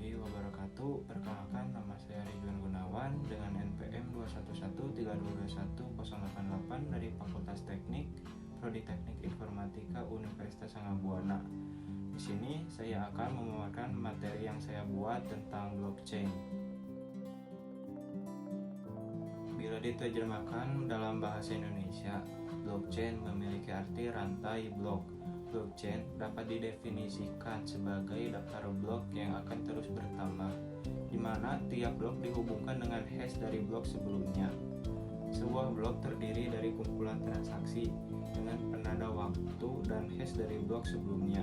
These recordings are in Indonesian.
warahmatullahi wabarakatuh. Perkenalkan, nama saya Ridwan Gunawan dengan NPM 2113221 dari Fakultas Teknik, Prodi Teknik Informatika Universitas Sangga-Buana. Di sini saya akan memaparkan materi yang saya buat tentang blockchain. Bila diterjemahkan dalam bahasa Indonesia, blockchain memiliki arti rantai blok. Blockchain dapat didefinisikan sebagai daftar blok yang akan terus bertambah, di mana tiap blok dihubungkan dengan hash dari blok sebelumnya. Sebuah blok terdiri dari kumpulan transaksi dengan penanda waktu dan hash dari blok sebelumnya.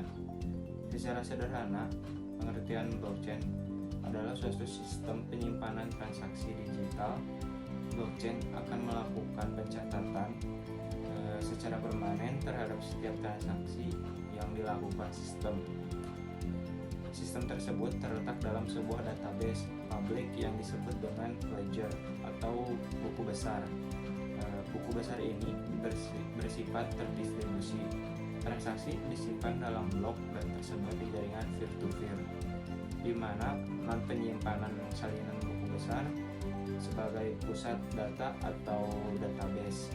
Secara sederhana, pengertian blockchain adalah suatu sistem penyimpanan transaksi digital. Blockchain akan melakukan pencatatan secara permanen terhadap setiap transaksi yang dilakukan sistem. Sistem tersebut terletak dalam sebuah database publik yang disebut dengan ledger atau buku besar. Buku besar ini bersifat terdistribusi. Transaksi disimpan dalam blok dan tersebar di jaringan peer-to-peer, di mana penyimpanan salinan buku besar sebagai pusat data atau database.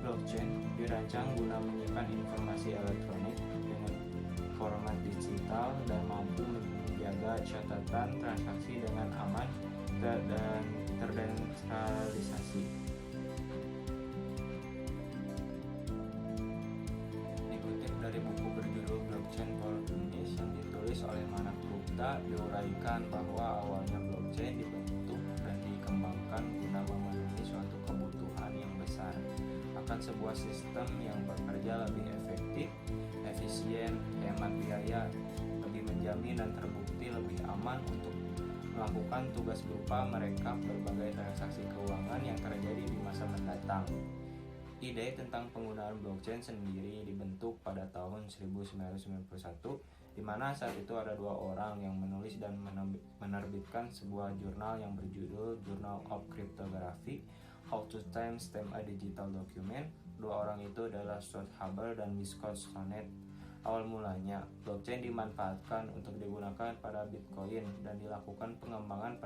Blockchain dirancang guna menyimpan informasi elektronik dengan format digital dan mampu menjaga catatan transaksi dengan aman dan terdesentralisasi. Dikutip dari buku berjudul Blockchain for Dummies yang ditulis oleh Manak Gupta, diuraikan bahwa awalnya blockchain dibentuk dan dikembangkan guna memenuhi suatu kebutuhan yang besar akan sebuah sistem yang bekerja lebih efektif, efisien, hemat biaya, lebih menjamin dan terbukti lebih aman untuk melakukan tugas berupa merekap berbagai transaksi keuangan yang terjadi di masa mendatang. Ide tentang penggunaan blockchain sendiri dibentuk pada tahun 1991, di mana saat itu ada dua orang yang menulis dan menerbitkan sebuah jurnal yang berjudul Journal of Cryptography, How to Timestamp a Digital Document. Dua orang itu adalah Stuart Haber dan Scott Sonnet. Awal mulanya, blockchain dimanfaatkan untuk digunakan pada Bitcoin dan dilakukan pengembangan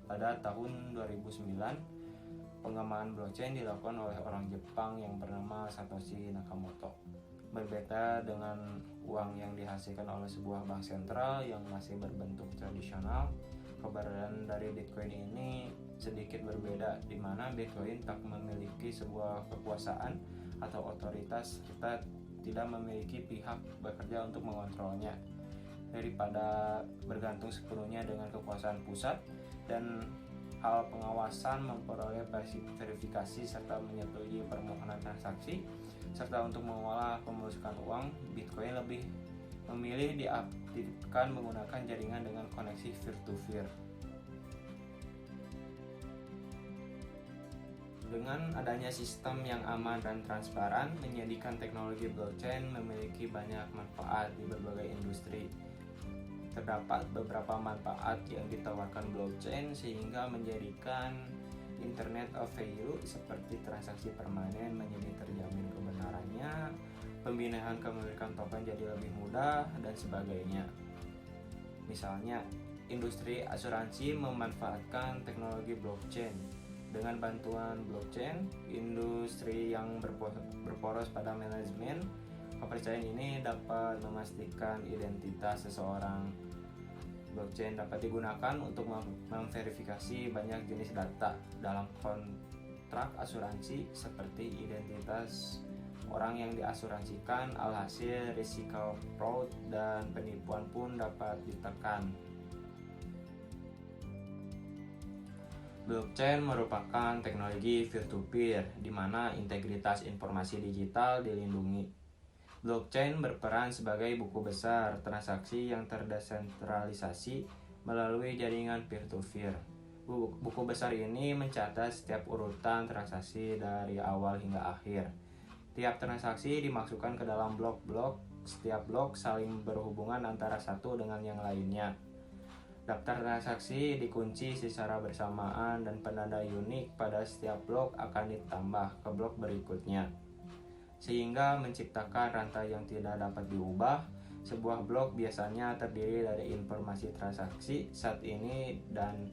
pada tahun 2009. Pengembangan blockchain dilakukan oleh orang Jepang yang bernama Satoshi Nakamoto. Berbeda dengan uang yang dihasilkan oleh sebuah bank sentral yang masih berbentuk tradisional, keberadaan dari Bitcoin ini sedikit berbeda, di mana Bitcoin tak memiliki sebuah kekuasaan atau otoritas serta tidak memiliki pihak bekerja untuk mengontrolnya. Daripada bergantung sepenuhnya dengan kekuasaan pusat dan hal pengawasan, memperoleh verifikasi serta menyetujui permohonan transaksi, serta untuk mengolah pemasukan uang, Bitcoin lebih memilih diaktifkan menggunakan jaringan dengan koneksi peer-to-peer. Dengan adanya sistem yang aman dan transparan, menjadikan teknologi blockchain memiliki banyak manfaat di berbagai industri. Terdapat beberapa manfaat yang ditawarkan blockchain sehingga menjadikan Internet of Value seperti transaksi permanen menjadi terjamin kebenarannya, pembinaan kepemilikan token jadi lebih mudah, dan sebagainya. Misalnya, industri asuransi memanfaatkan teknologi blockchain. Dengan bantuan blockchain, industri yang berporos pada manajemen kepercayaan ini dapat memastikan identitas seseorang. Blockchain dapat digunakan untuk memverifikasi banyak jenis data dalam kontrak asuransi seperti identitas orang yang diasuransikan. Alhasil, risiko fraud dan penipuan pun dapat ditekan. Blockchain merupakan teknologi peer-to-peer di mana integritas informasi digital dilindungi. Blockchain berperan sebagai buku besar transaksi yang terdesentralisasi melalui jaringan peer-to-peer. Buku besar ini mencatat setiap urutan transaksi dari awal hingga akhir. Tiap transaksi dimasukkan ke dalam blok-blok. Setiap blok saling berhubungan antara satu dengan yang lainnya. Daftar transaksi dikunci secara bersamaan dan penanda unik pada setiap blok akan ditambah ke blok berikutnya, sehingga menciptakan rantai yang tidak dapat diubah Sebuah blok biasanya terdiri dari informasi transaksi saat ini dan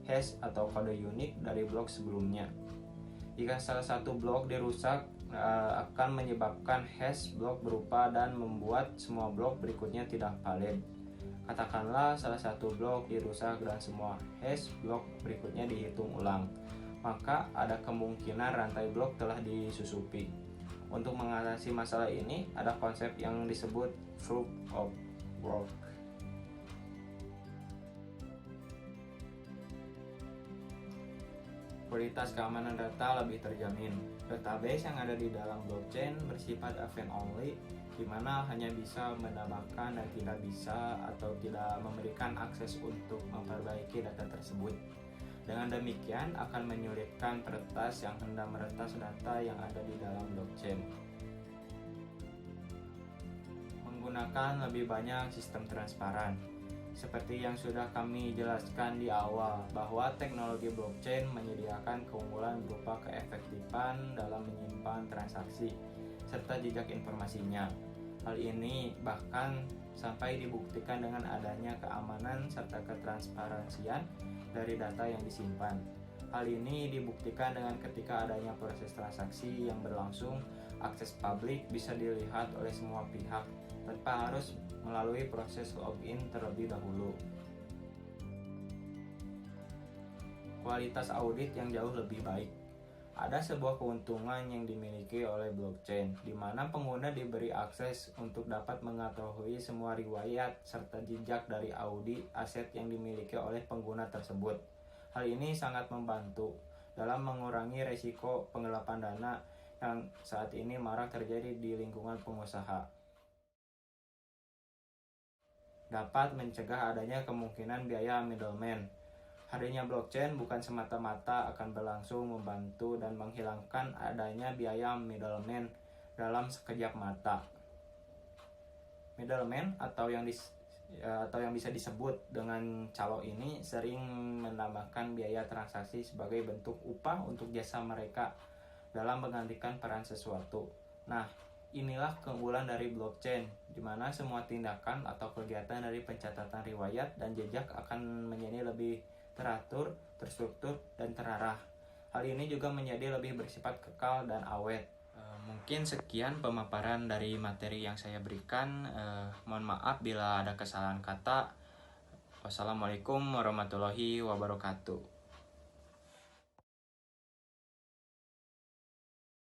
hash atau kode unik dari blok sebelumnya. Jika salah satu blok dirusak, akan menyebabkan hash blok berupa dan membuat semua blok berikutnya tidak valid. Katakanlah salah satu blok dirusak dan semua hash blok berikutnya dihitung ulang, maka ada kemungkinan rantai blok telah disusupi. Untuk mengatasi masalah ini, ada konsep yang disebut Proof of Work. Kualitas keamanan data lebih terjamin. Database yang ada di dalam blockchain bersifat event only, di mana hanya bisa menambahkan dan tidak bisa atau tidak memberikan akses untuk memperbaiki data tersebut. Dengan demikian akan menyulitkan peretas yang hendak meretas data yang ada di dalam blockchain. Menggunakan lebih banyak sistem transparan. Seperti yang sudah kami jelaskan di awal, bahwa teknologi blockchain menyediakan keunggulan berupa keefektifan dalam menyimpan transaksi serta jejak informasinya. Hal ini bahkan sampai dibuktikan dengan adanya keamanan serta ketransparansian dari data yang disimpan. Hal ini dibuktikan dengan ketika adanya proses transaksi yang berlangsung, akses publik bisa dilihat oleh semua pihak tanpa harus melalui proses login terlebih dahulu. Kualitas audit yang jauh lebih baik. Ada sebuah keuntungan yang dimiliki oleh blockchain, di mana pengguna diberi akses untuk dapat mengetahui semua riwayat serta jejak dari audit aset yang dimiliki oleh pengguna tersebut. Hal ini sangat membantu dalam mengurangi risiko penggelapan dana yang saat ini marak terjadi di lingkungan pengusaha. Dapat mencegah adanya kemungkinan biaya middleman. Hadirnya blockchain bukan semata-mata akan berlangsung membantu dan menghilangkan adanya biaya middleman dalam sekejap mata. Middleman atau yang bisa disebut dengan calo ini sering menambahkan biaya transaksi sebagai bentuk upah untuk jasa mereka dalam menggantikan peran sesuatu. Nah, inilah keunggulan dari blockchain, di mana semua tindakan atau kegiatan dari pencatatan riwayat dan jejak akan menjadi lebih teratur, terstruktur, dan terarah. Hal ini juga menjadi lebih bersifat kekal dan awet. Mungkin sekian pemaparan dari materi yang saya berikan. Mohon maaf bila ada kesalahan kata. Wassalamualaikum warahmatullahi wabarakatuh.